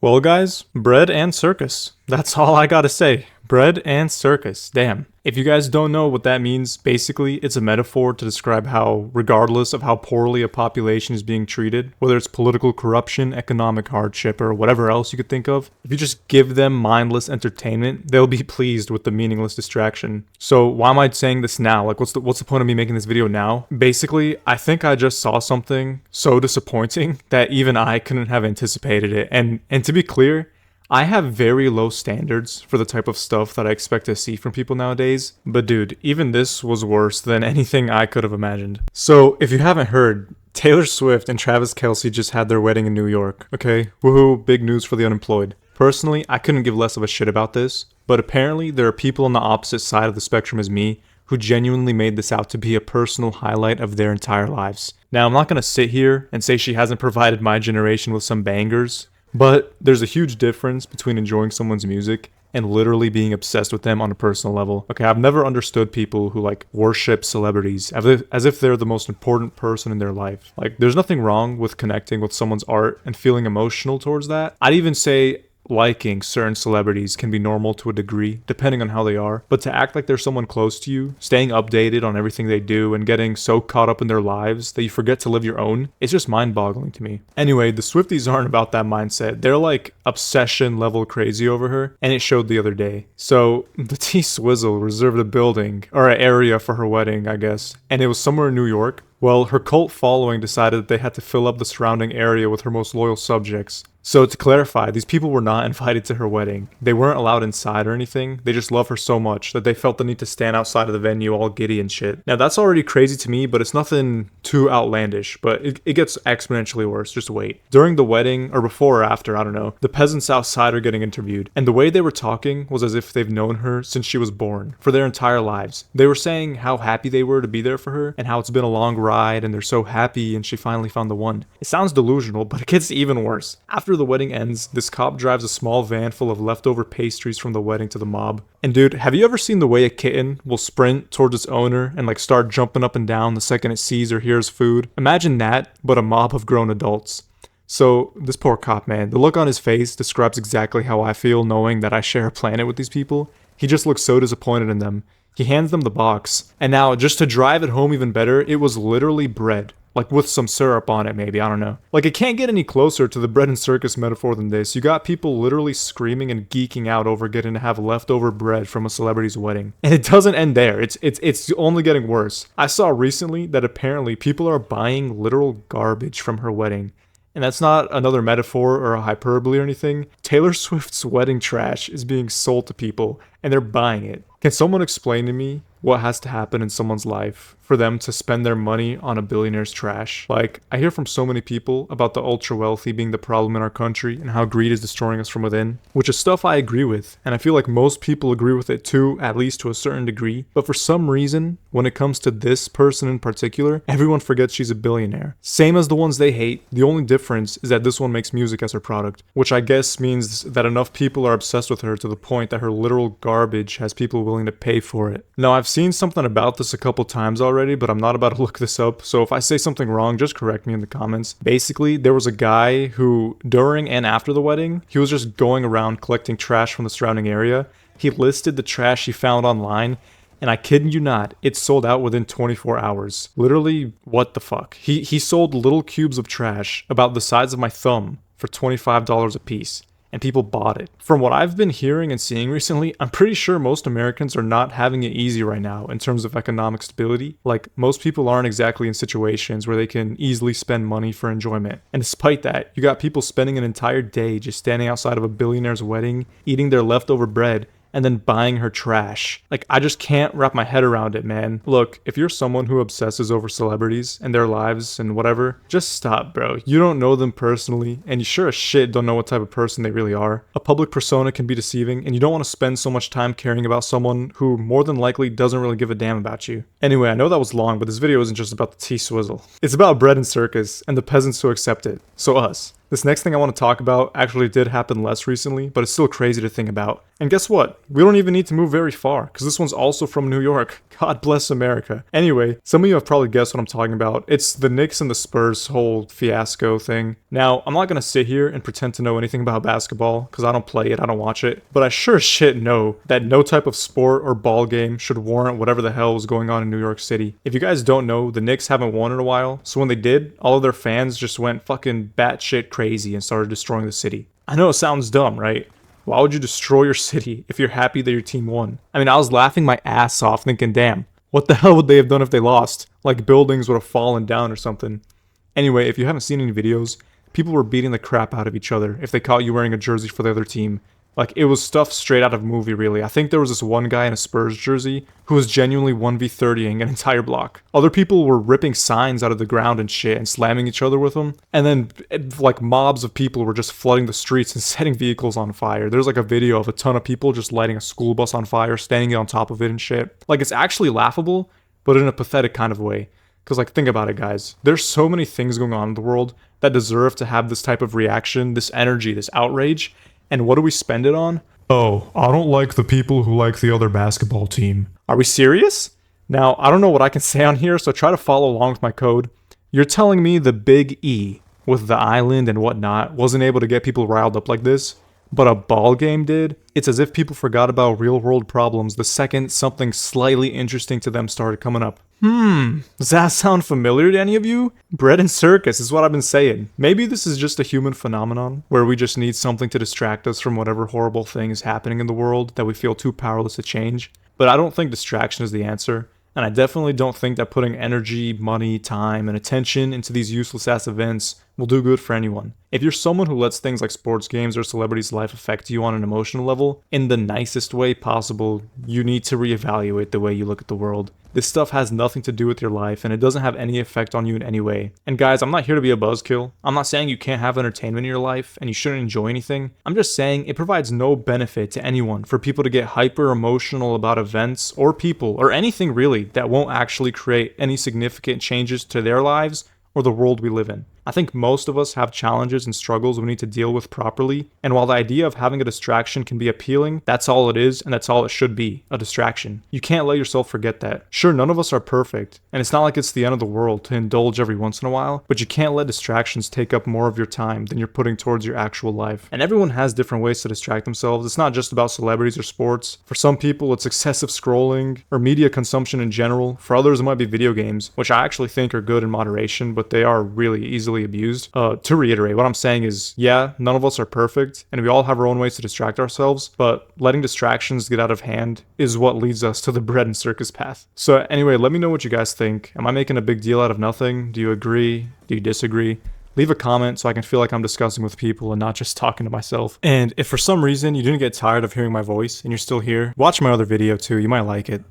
Well, guys, bread and circus. That's all I gotta say. Bread and circus. Damn. If you guys don't know what that means, basically it's a metaphor to describe how, regardless of how poorly a population is being treated, whether it's political corruption, economic hardship, or whatever else you could think of, if you just give them mindless entertainment, they'll be pleased with the meaningless distraction. So why am I saying this now? Like, what's the point of me making this video now? Basically, I think I just saw something so disappointing that even I couldn't have anticipated it. And to be clear, I have very low standards for the type of stuff that I expect to see from people nowadays, but dude, even this was worse than anything I could have imagined. So, if you haven't heard, Taylor Swift and Travis Kelce just had their wedding in New York, okay? Woohoo, big news for the unemployed. Personally, I couldn't give less of a shit about this, but apparently there are people on the opposite side of the spectrum as me who genuinely made this out to be a personal highlight of their entire lives. Now, I'm not gonna sit here and say she hasn't provided my generation with some bangers, but there's a huge difference between enjoying someone's music and literally being obsessed with them on a personal level. Okay, I've never understood people who like worship celebrities as if they're the most important person in their life. Like, there's nothing wrong with connecting with someone's art and feeling emotional towards that. I'd even say liking certain celebrities can be normal to a degree, depending on how they are. But to act like they're someone close to you, staying updated on everything they do, and getting so caught up in their lives that you forget to live your own, it's just mind-boggling to me. Anyway, the Swifties aren't about that mindset. They're like obsession level crazy over her, and it showed the other day. So, the T-Swizzle reserved a building, or an area for her wedding, I guess, and it was somewhere in New York. Well, her cult following decided that they had to fill up the surrounding area with her most loyal subjects. So to clarify, these people were not invited to her wedding. They weren't allowed inside or anything. They just love her so much that they felt the need to stand outside of the venue all giddy and shit. Now that's already crazy to me, but it's nothing too outlandish, but it gets exponentially worse. Just wait. During the wedding, or before or after, I don't know, the peasants outside are getting interviewed, and the way they were talking was as if they've known her since she was born, for their entire lives. They were saying how happy they were to be there for her, and how it's been a long ride, and they're so happy, and she finally found the one. It sounds delusional, but it gets even worse. After the wedding ends, this cop drives a small van full of leftover pastries from the wedding to the mob. And dude, have you ever seen the way a kitten will sprint towards its owner and like start jumping up and down the second it sees or hears food? Imagine that, but a mob of grown adults. So, this poor cop, man, the look on his face describes exactly how I feel knowing that I share a planet with these people. He just looks so disappointed in them. He hands them the box. And now, just to drive it home even better, it was literally bread. Like with some syrup on it, maybe, I don't know. Like, it can't get any closer to the bread and circus metaphor than this. You got people literally screaming and geeking out over getting to have leftover bread from a celebrity's wedding. And it doesn't end there. It's only getting worse. I saw recently that apparently people are buying literal garbage from her wedding. And that's not another metaphor or a hyperbole or anything. Taylor Swift's wedding trash is being sold to people, and they're buying it. Can someone explain to me what has to happen in someone's life for them to spend their money on a billionaire's trash? Like, I hear from so many people about the ultra wealthy being the problem in our country and how greed is destroying us from within, which is stuff I agree with, and I feel like most people agree with it too, at least to a certain degree. But for some reason, when it comes to this person in particular, everyone forgets she's a billionaire. Same as the ones they hate, the only difference is that this one makes music as her product, which I guess means that enough people are obsessed with her to the point that her literal garbage has people willing to pay for it. Now, I've seen something about this a couple times already, but I'm not about to look this up, so if I say something wrong, just correct me in the comments. Basically, there was a guy who, during and after the wedding, he was just going around collecting trash from the surrounding area. He listed the trash he found online, and I kid you not, it sold out within 24 hours. Literally, what the fuck? He sold little cubes of trash about the size of my thumb for $25 a piece. And people bought it. From what I've been hearing and seeing recently, I'm pretty sure most Americans are not having it easy right now in terms of economic stability. Like, most people aren't exactly in situations where they can easily spend money for enjoyment. And despite that, you got people spending an entire day just standing outside of a billionaire's wedding, eating their leftover bread, and then buying her trash. Like, I just can't wrap my head around it, man. Look, if you're someone who obsesses over celebrities and their lives and whatever, just stop, bro. You don't know them personally, and you sure as shit don't know what type of person they really are. A public persona can be deceiving, and you don't want to spend so much time caring about someone who more than likely doesn't really give a damn about you. Anyway, I know that was long, but this video isn't just about the T-Swizzle. It's about bread and circus, and the peasants who accept it. So us. This next thing I want to talk about actually did happen less recently, but it's still crazy to think about. And guess what? We don't even need to move very far, because this one's also from New York. God bless America. Anyway, some of you have probably guessed what I'm talking about. It's the Knicks and the Spurs whole fiasco thing. Now, I'm not going to sit here and pretend to know anything about basketball, because I don't play it, I don't watch it, but I sure as shit know that no type of sport or ball game should warrant whatever the hell is going on in New York City. If you guys don't know, the Knicks haven't won in a while, so when they did, all of their fans just went fucking batshit crazy and started destroying the city. I know it sounds dumb, right? Why would you destroy your city if you're happy that your team won? I mean, I was laughing my ass off thinking, damn, what the hell would they have done if they lost? Like buildings would have fallen down or something. Anyway, if you haven't seen any videos, people were beating the crap out of each other if they caught you wearing a jersey for the other team. Like, it was stuff straight out of a movie, really. I think there was this one guy in a Spurs jersey who was genuinely 1v30ing an entire block. Other people were ripping signs out of the ground and shit and slamming each other with them. And then, like, mobs of people were just flooding the streets and setting vehicles on fire. There's, like, a video of a ton of people just lighting a school bus on fire, standing on top of it and shit. Like, it's actually laughable, but in a pathetic kind of way. Because, like, think about it, guys. There's so many things going on in the world that deserve to have this type of reaction, this energy, this outrage. And what do we spend it on? Oh, I don't like the people who like the other basketball team. Are we serious? Now, I don't know what I can say on here, so try to follow along with my code. You're telling me the Big E, with the island and whatnot, wasn't able to get people riled up like this? But a ball game did? It's as if people forgot about real-world problems the second something slightly interesting to them started coming up. Does that sound familiar to any of you? Bread and circus is what I've been saying. Maybe this is just a human phenomenon, where we just need something to distract us from whatever horrible thing is happening in the world that we feel too powerless to change. But I don't think distraction is the answer. And I definitely don't think that putting energy, money, time, and attention into these useless-ass events will do good for anyone. If you're someone who lets things like sports games or celebrities' life affect you on an emotional level, in the nicest way possible, you need to reevaluate the way you look at the world. This stuff has nothing to do with your life, and it doesn't have any effect on you in any way. And guys, I'm not here to be a buzzkill. I'm not saying you can't have entertainment in your life, and you shouldn't enjoy anything. I'm just saying it provides no benefit to anyone for people to get hyper emotional about events, or people, or anything really, that won't actually create any significant changes to their lives, or the world we live in. I think most of us have challenges and struggles we need to deal with properly, and while the idea of having a distraction can be appealing, that's all it is, and that's all it should be, a distraction. You can't let yourself forget that. Sure, none of us are perfect, and it's not like it's the end of the world to indulge every once in a while, but you can't let distractions take up more of your time than you're putting towards your actual life. And everyone has different ways to distract themselves. It's not just about celebrities or sports. For some people, it's excessive scrolling, or media consumption in general. For others, it might be video games, which I actually think are good in moderation, but they are really easily abused. To reiterate, what I'm saying is, yeah, none of us are perfect, and we all have our own ways to distract ourselves, but letting distractions get out of hand is what leads us to the bread and circus path. So anyway, let me know what you guys think. Am I making a big deal out of nothing? Do you agree? Do you disagree? Leave a comment so I can feel like I'm discussing with people and not just talking to myself. And if for some reason you didn't get tired of hearing my voice and you're still here, watch my other video too, you might like it.